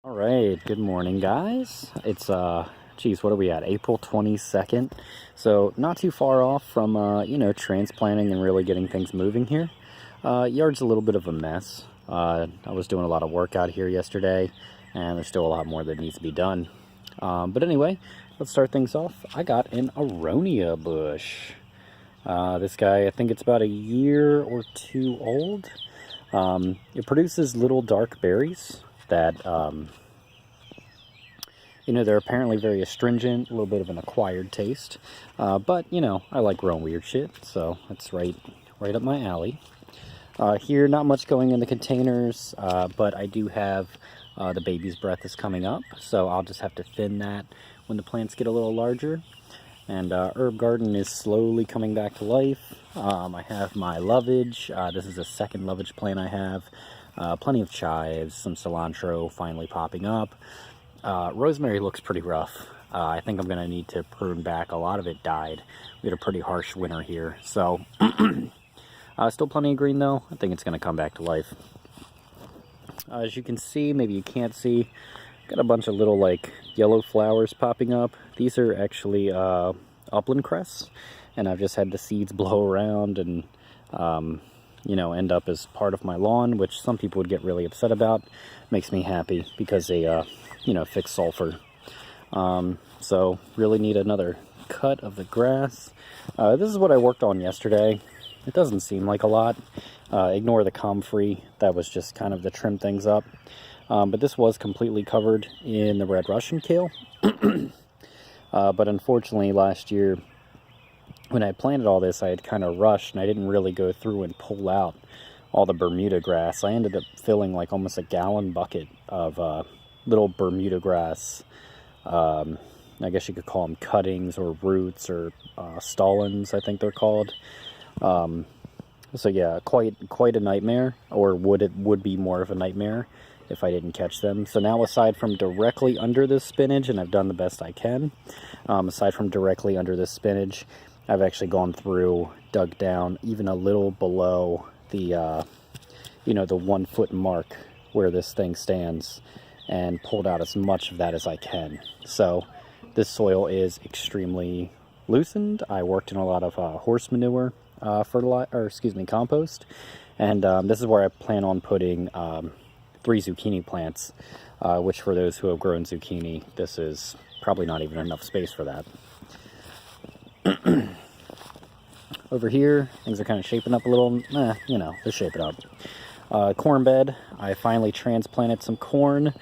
All right, good morning, guys. It's geez, what are we at? April 22nd. So not too far off from transplanting and really getting things moving here. Yard's a little bit of a mess. I was doing a lot of work out here yesterday, and there's still a lot more that needs to be done. But anyway, let's start things off. I got an aronia bush. This guy, I think it's about a year or two old. It produces little dark berries that they're apparently very astringent, a little bit of an acquired taste, but I like growing weird shit, so it's right up my alley. Here, not much going in the containers, but I do have the baby's breath is coming up, so I'll just have to thin that when the plants get a little larger. And herb garden is slowly coming back to life. I have my lovage. This is a second lovage plant I have. Plenty of chives, some cilantro finally popping up. Rosemary looks pretty rough. I think I'm going to need to prune back. A lot of it died. We had a pretty harsh winter here. So, still plenty of green though. I think it's going to come back to life. As you can see, maybe you can't see, got a bunch of little like yellow flowers popping up. These are actually upland cress, and I've just had the seeds blow around and end up as part of my lawn, which some people would get really upset about. Makes me happy because they fix sulfur. So really need another cut of the grass. This is what I worked on yesterday. It doesn't seem like a lot. Ignore the comfrey. That was just kind of to trim things up. But this was completely covered in the red Russian kale. But unfortunately last year when I planted all this, I had kind of rushed and I didn't really go through and pull out all the Bermuda grass. I ended up filling like almost a gallon bucket of little Bermuda grass. I guess you could call them cuttings or roots or stolons, I think they're called. So yeah, quite a nightmare, or would be more of a nightmare if I didn't catch them. So now, aside from directly under this spinach, and I've done the best I can, aside from directly under this spinach, I've actually gone through, dug down even a little below the the 1 foot mark where this thing stands, and pulled out as much of that as I can. So this soil is extremely loosened. I worked in a lot of horse manure compost, and this is where I plan on putting 3 zucchini plants, which for those who have grown zucchini, this is probably not even enough space for that. Over here, things are kind of shaping up a little. They're shaping up. Corn bed, I finally transplanted some corn,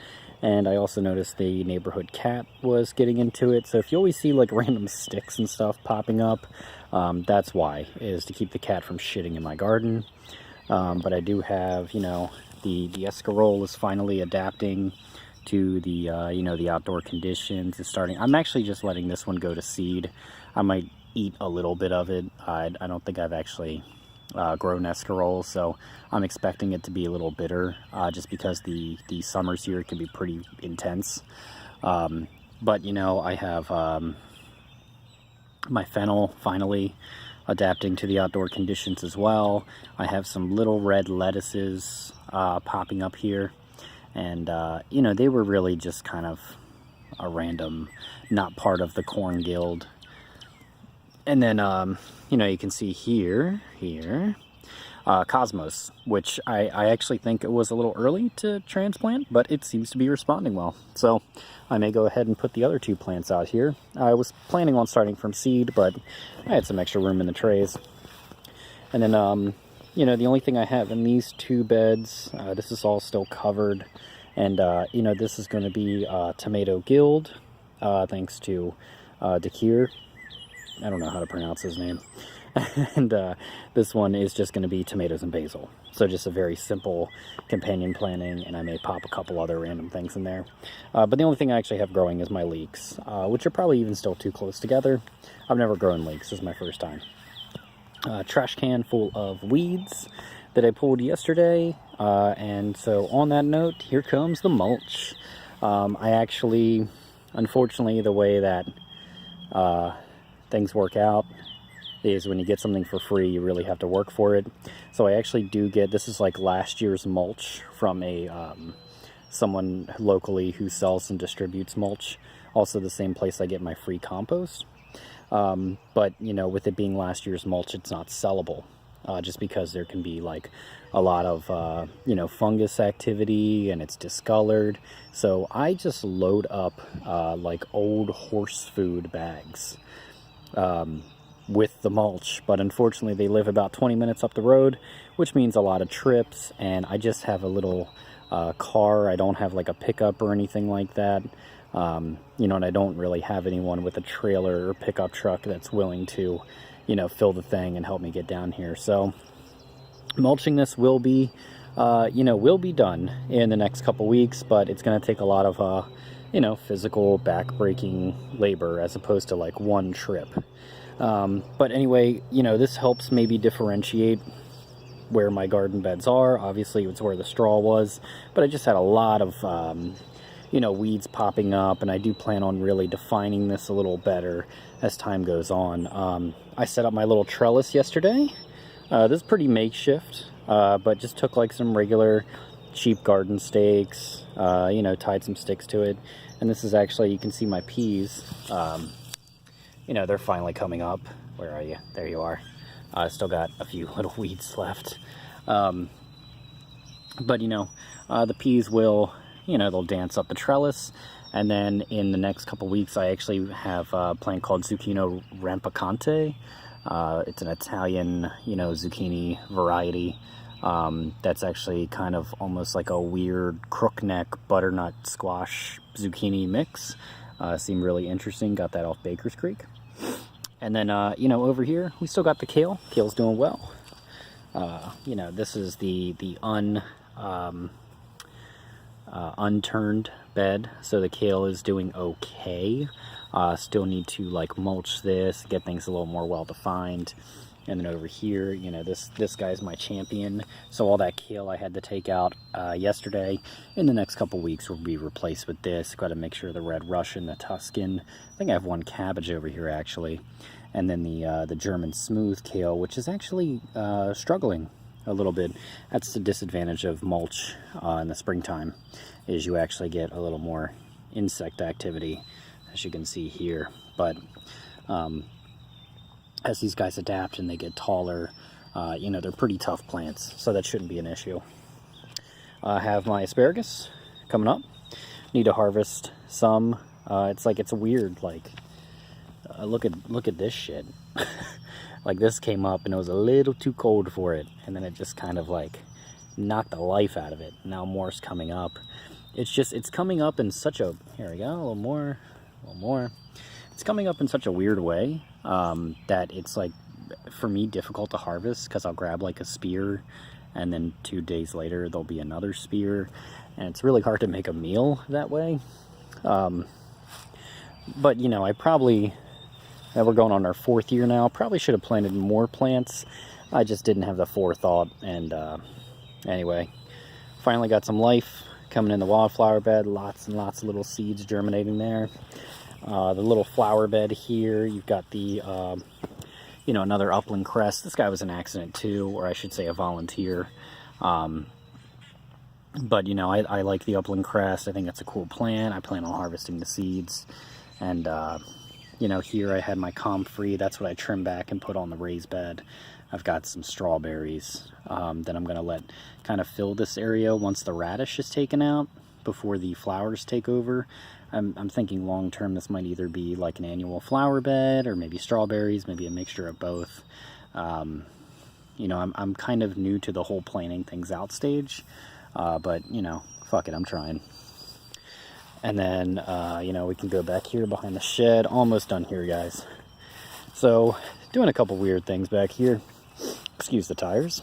and I also noticed the neighborhood cat was getting into it. So if you always see like random sticks and stuff popping up, that's why, is to keep the cat from shitting in my garden. But I do have, the escarole is finally adapting to the the outdoor conditions. It's starting. I'm actually just letting this one go to seed. I might eat a little bit of it. I don't think I've actually grown escarole, so I'm expecting it to be a little bitter, just because the summers here can be pretty intense. But I have my fennel finally adapting to the outdoor conditions as well. I have some little red lettuces popping up here, and they were really just kind of a random, not part of the corn guild. And then you can see here Cosmos, which I actually think it was a little early to transplant, but it seems to be responding well. So I may go ahead and put the other 2 plants out here. I was planning on starting from seed, but I had some extra room in the trays. And then, the only thing I have in these 2 beds, this is all still covered. And, this is going to be tomato guild, thanks to Dakir. I don't know how to pronounce his name. And this one is just going to be tomatoes and basil. So just a very simple companion planting, and I may pop a couple other random things in there. But the only thing I actually have growing is my leeks, which are probably even still too close together. I've never grown leeks. This is my first time. Trash can full of weeds that I pulled yesterday. And so on that note, here comes the mulch. I actually, unfortunately, the way that things work out is when you get something for free, you really have to work for it. So I actually do get, this is like last year's mulch from a someone locally who sells and distributes mulch. Also the same place I get my free compost. But, you know, with it being last year's mulch, it's not sellable. Just because there can be like a lot of, you know, fungus activity and it's discolored. So I just load up like old horse food bags with the mulch. But unfortunately, they live about 20 minutes up the road, which means a lot of trips. And I just have a little car. I don't have like a pickup or anything like that. You know, and I don't really have anyone with a trailer or pickup truck that's willing to, you know, fill the thing and help me get down here. So mulching this will be, you know, will be done in the next couple weeks, but it's going to take a lot of, you know, physical back-breaking labor as opposed to like one trip. But anyway, you know, this helps maybe differentiate where my garden beds are. Obviously, it's where the straw was, but I just had a lot of, you know, weeds popping up, and I do plan on really defining this a little better as time goes on. I set up my little trellis yesterday. This is pretty makeshift, but just took like some regular cheap garden stakes, you know, tied some sticks to it. And this is actually, you can see my peas, you know, they're finally coming up. Where are you? There you are. Still got a few little weeds left. But, you know, the peas will, you know, they'll dance up the trellis. And then in the next couple weeks, I actually have a plant called Zucchino rampicante. It's an Italian, you know, zucchini variety. That's actually kind of almost like a weird crookneck butternut squash zucchini mix. Seemed really interesting. Got that off Baker's Creek. And then, you know, over here, we still got the kale. Kale's doing well. You know, this is the unturned bed, so the kale is doing okay. Still need to like mulch this, get things a little more well defined. And then over here, you know, this guy's my champion. So all that kale I had to take out yesterday, in the next couple weeks will be replaced with this. Got to make sure the Red Russian, the Tuscan. I think I have one cabbage over here actually, and then the German smooth kale, which is actually struggling a little bit. That's the disadvantage of mulch in the springtime, is you actually get a little more insect activity, as you can see here. But as these guys adapt and they get taller, you know, they're pretty tough plants, so that shouldn't be an issue. I have my asparagus coming up. Need to harvest some. It's weird, like, look at this shit. Like, this came up and it was a little too cold for it, and then it just kind of like knocked the life out of it. Now more's coming up. It's coming up in such a, here we go, a little more. It's coming up in such a weird way that it's like, for me, difficult to harvest, because I'll grab like a spear and then 2 days later there'll be another spear, and it's really hard to make a meal that way. But, you know, I probably, we're going on our 4th year now, probably should have planted more plants. I just didn't have the forethought. And anyway, finally got some life coming in the wildflower bed. Lots and lots of little seeds germinating there. The little flower bed here, you've got the, you know, another upland cress. This guy was an accident too, or I should say a volunteer. But, you know, I like the upland cress. I think it's a cool plant. I plan on harvesting the seeds. And, you know, here I had my comfrey. That's what I trimmed back and put on the raised bed. I've got some strawberries that I'm going to let kind of fill this area once the radish is taken out, before the flowers take over. I'm thinking long term this might either be like an annual flower bed, or maybe strawberries, maybe a mixture of both. You know, I'm kind of new to the whole planning things out stage, but, you know, fuck it, I'm trying. And then, you know, we can go back here behind the shed. Almost done here, guys. So, doing a couple weird things back here. Excuse the tires.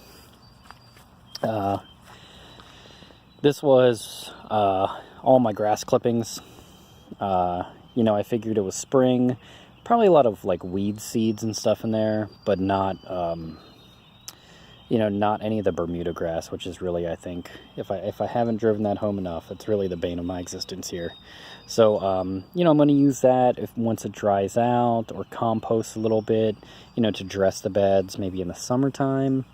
This was all my grass clippings. You know, I figured it was spring. Probably a lot of, like, weed seeds and stuff in there, but not, you know, not any of the Bermuda grass, which is really, I think, if I haven't driven that home enough, it's really the bane of my existence here. So, you know, I'm going to use that once it dries out, or compost a little bit, you know, to dress the beds, maybe in the summertime,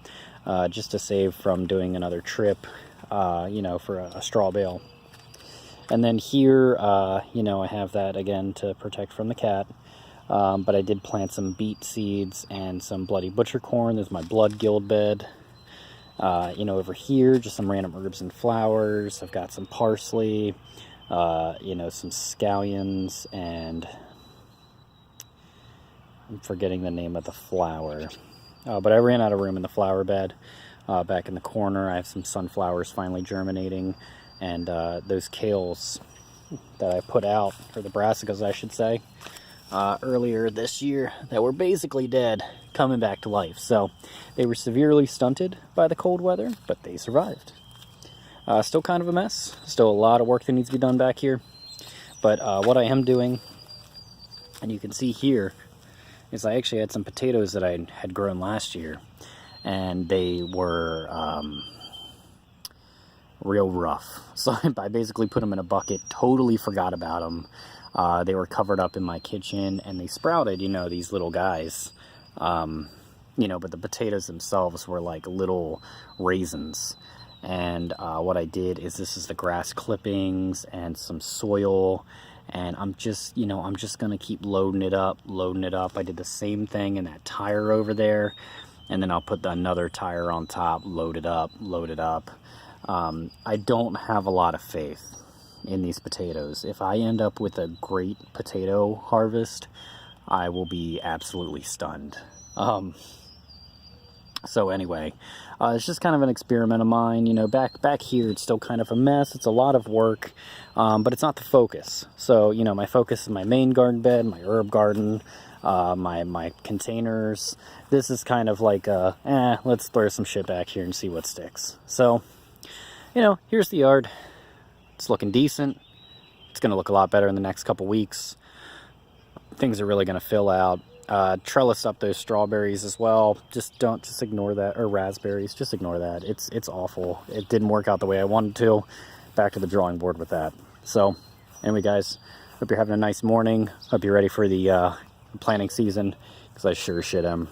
just to save from doing another trip, you know, for a straw bale. And then here, you know, I have that again to protect from the cat. But I did plant some beet seeds and some bloody butcher corn. There's my blood guild bed. You know, over here, just some random herbs and flowers. I've got some parsley, you know, some scallions, and I'm forgetting the name of the flower. But I ran out of room in the flower bed. Back in the corner, I have some sunflowers finally germinating, and those kales that I put out, or the brassicas I should say, earlier this year that were basically dead, coming back to life. So they were severely stunted by the cold weather, but they survived. Still kind of a mess. Still a lot of work that needs to be done back here. But what I am doing, and you can see here, is I actually had some potatoes that I had grown last year, and they were real rough. So I basically put them in a bucket, totally forgot about them. They were covered up in my kitchen, and they sprouted, you know, these little guys. You know, but the potatoes themselves were like little raisins. And what I did is, this is the grass clippings and some soil, and I'm just, you know, I'm just gonna keep loading it up. I did the same thing in that tire over there, and then I'll put another tire on top, load it up. I don't have a lot of faith in these potatoes. If I end up with a great potato harvest, I will be absolutely stunned. So anyway, it's just kind of an experiment of mine. You know, back here, it's still kind of a mess. It's a lot of work, but it's not the focus. So, you know, my focus is my main garden bed, my herb garden, my containers. This is kind of like let's throw some shit back here and see what sticks. So, you know, here's the yard. It's looking decent. It's going to look a lot better in the next couple weeks. Things are really going to fill out. Trellis up those strawberries as well. Just ignore that, or raspberries. Just ignore that. It's awful. It didn't work out the way I wanted to. Back to the drawing board with that. So, anyway, guys, hope you're having a nice morning. Hope you're ready for the planting season, because I sure shit am.